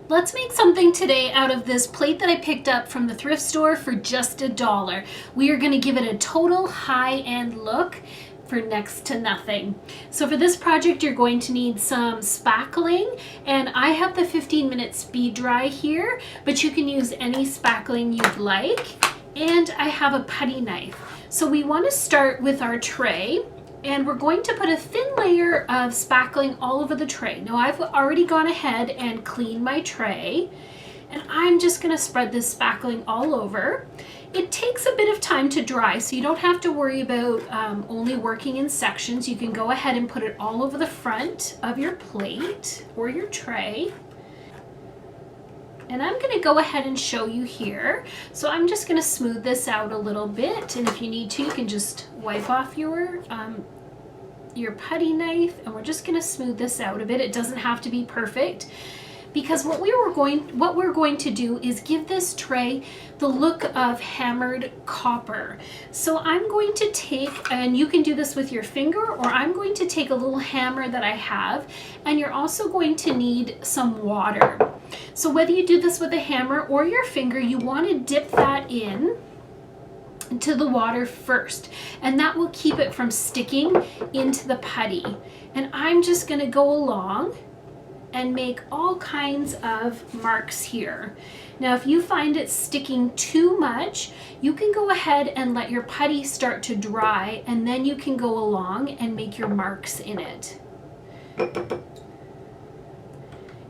Let's make something today out of this plate that I picked up from the thrift store for just $1. We are going to give it a total high-end look for next to nothing. So for this project, you're going to need some spackling, and I have the 15-minute speed dry here, but you can use any spackling you'd like. And I have a putty knife. So we want to start with our tray, and we're going to put a thin layer of spackling all over the tray. Now I've already gone ahead and cleaned my tray, and I'm just going to spread this spackling all over. It takes a bit of time to dry, so you don't have to worry about only working in sections. You can go ahead and put it all over the front of your plate or your tray. And I'm going to go ahead and show you here. So I'm just going to smooth this out a little bit, and if you need to, you can just wipe off your putty knife, and we're just going to smooth this out a bit. It doesn't have to be perfect, because what we're going to do is give this tray the look of hammered copper. So I'm going to take, and you can do this with your finger, or I'm going to take a little hammer that I have, and you're also going to need some water. So whether you do this with a hammer or your finger, you want to dip that in to the water first, and that will keep it from sticking into the putty. And I'm just going to go along and make all kinds of marks here. Now if you find it sticking too much, you can go ahead and let your putty start to dry, and then you can go along and make your marks in it.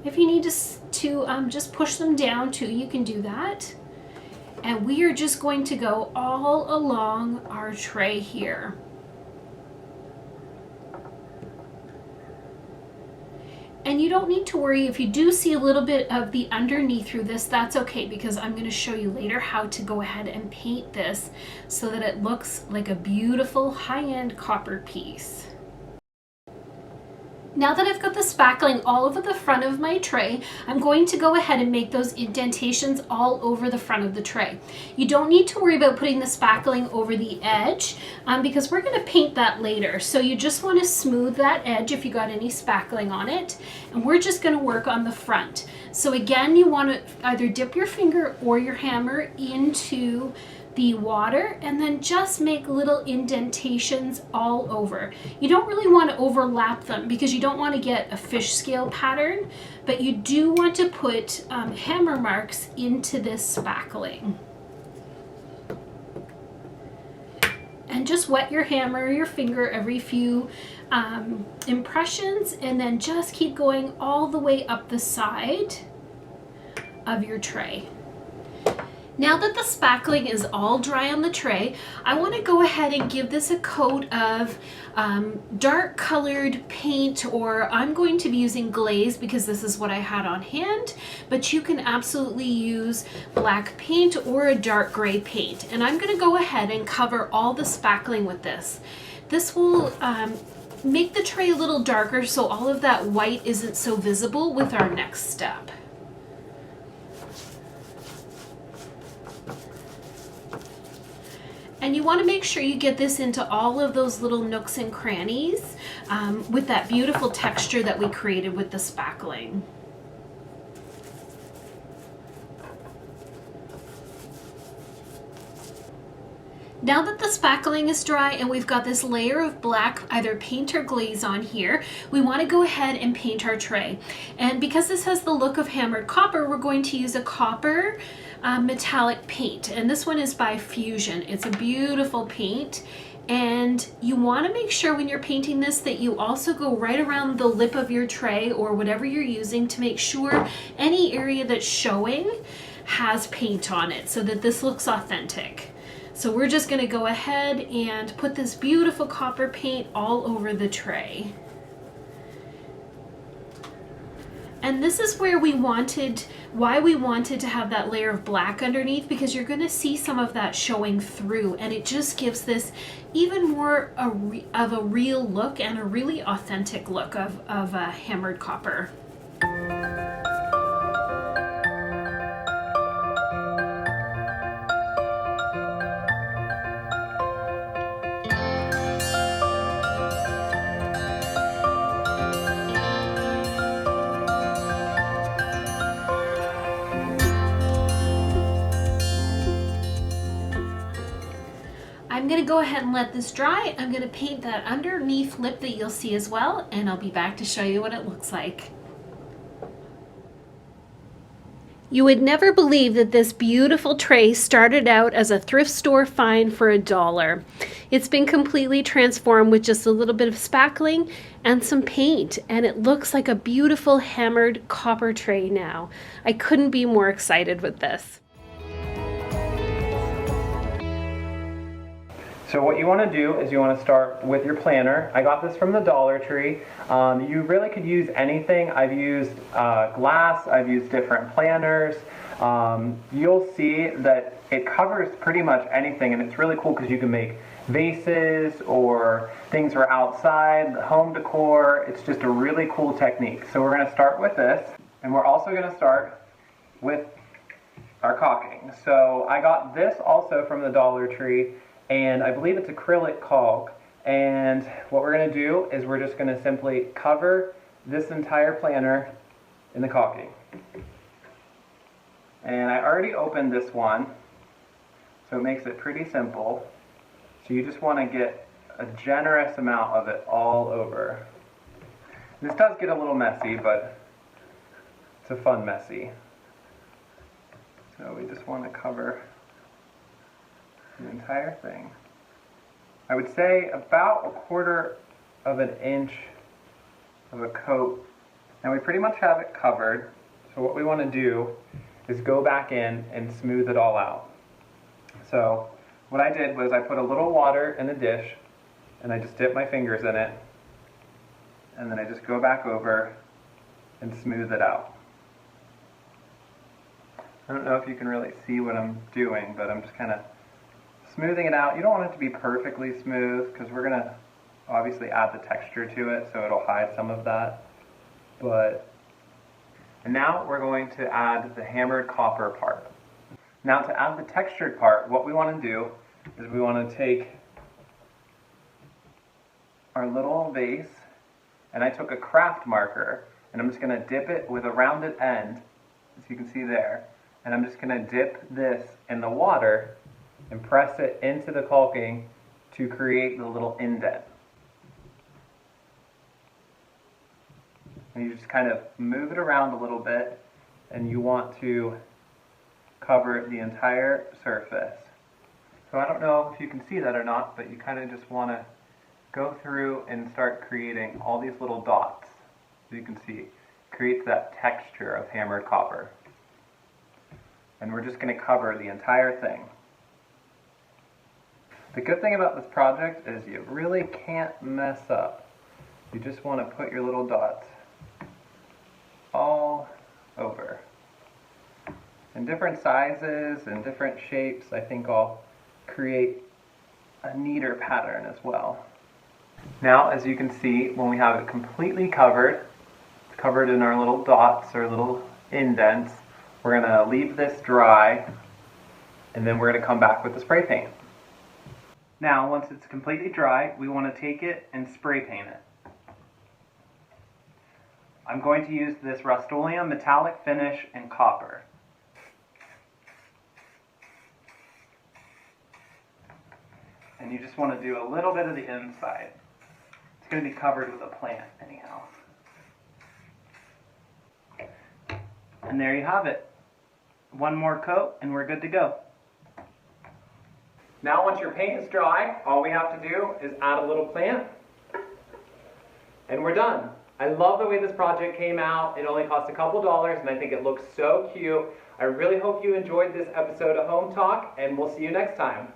If you need to just push them down too, you can do that. And we are just going to go all along our tray here. And you don't need to worry if you do see a little bit of the underneath through this. That's okay, because I'm going to show you later how to go ahead and paint this so that it looks like a beautiful high-end copper piece. Now that I've got the spackling all over the front of my tray, I'm going to go ahead and make those indentations all over the front of the tray. You don't need to worry about putting the spackling over the edge because we're going to paint that later. So you just want to smooth that edge if you got any spackling on it, and we're just going to work on the front. So again, you want to either dip your finger or your hammer into the water, and then just make little indentations all over. You don't really want to overlap them because you don't want to get a fish scale pattern, but you do want to put hammer marks into this spackling. And just wet your hammer or your finger every few impressions, and then just keep going all the way up the side of your tray. Now that the spackling is all dry on the tray, I want to go ahead and give this a coat of dark colored paint, or I'm going to be using glaze because this is what I had on hand, but you can absolutely use black paint or a dark gray paint. And I'm going to go ahead and cover all the spackling with this. This will make the tray a little darker so all of that white isn't so visible with our next step. And you want to make sure you get this into all of those little nooks and crannies with that beautiful texture that we created with the spackling. Now that the spackling is dry and we've got this layer of black, either paint or glaze on here, we want to go ahead and paint our tray. And because this has the look of hammered copper, we're going to use a copper metallic paint. And this one is by Fusion. It's a beautiful paint. And you want to make sure when you're painting this that you also go right around the lip of your tray or whatever you're using to make sure any area that's showing has paint on it so that this looks authentic. So we're just going to go ahead and put this beautiful copper paint all over the tray. And this is where why we wanted to have that layer of black underneath, because you're going to see some of that showing through, and it just gives this even more of a real look and a really authentic look of hammered copper. I'm gonna go ahead and let this dry. I'm gonna paint that underneath lip that you'll see as well, and I'll be back to show you what it looks like. You would never believe that this beautiful tray started out as a thrift store find for $1. It's been completely transformed with just a little bit of spackling and some paint, and it looks like a beautiful hammered copper tray now. I couldn't be more excited with this. So what you want to do is you want to start with your planner. I got this from the Dollar Tree. You really could use anything. I've used glass, I've used different planners. You'll see that it covers pretty much anything, and it's really cool because you can make vases or things for outside, home decor. It's just a really cool technique. So we're going to start with this, and we're also going to start with our caulking. So I got this also from the Dollar Tree, and I believe it's acrylic caulk. And what we're going to do is we're just going to simply cover this entire planner in the caulking. And I already opened this one, so it makes it pretty simple. So you just want to get a generous amount of it all over. This does get a little messy, but it's a fun messy. So we just want to cover the entire thing. I would say about 1/4 of an inch of a coat. And we pretty much have it covered. So what we want to do is go back in and smooth it all out. So what I did was I put a little water in a dish, and I just dip my fingers in it, and then I just go back over and smooth it out. I don't know if you can really see what I'm doing, but I'm just kind of smoothing it out. You don't want it to be perfectly smooth because we're going to obviously add the texture to it, so it'll hide some of that. And now we're going to add the hammered copper part. Now to add the textured part, what we want to do is we want to take our little vase, and I took a craft marker, and I'm just going to dip it with a rounded end, as you can see there, and I'm just going to dip this in the water and press it into the caulking to create the little indent. And you just kind of move it around a little bit, and you want to cover the entire surface. So I don't know if you can see that or not, but you kind of just want to go through and start creating all these little dots. As you can see, it creates that texture of hammered copper. And we're just going to cover the entire thing. The good thing about this project is you really can't mess up. You just want to put your little dots all over. In different sizes and different shapes, I think I'll create a neater pattern as well. Now, as you can see, when we have it completely covered in our little dots or little indents, we're going to leave this dry, and then we're going to come back with the spray paint. Now, once it's completely dry, we want to take it and spray paint it. I'm going to use this Rust-Oleum metallic finish in copper. And you just want to do a little bit of the inside. It's going to be covered with a plant anyhow. And there you have it. One more coat and we're good to go. Now once your paint is dry, all we have to do is add a little plant, and we're done. I love the way this project came out. It only cost a couple dollars, and I think it looks so cute. I really hope you enjoyed this episode of Home Talk, and we'll see you next time.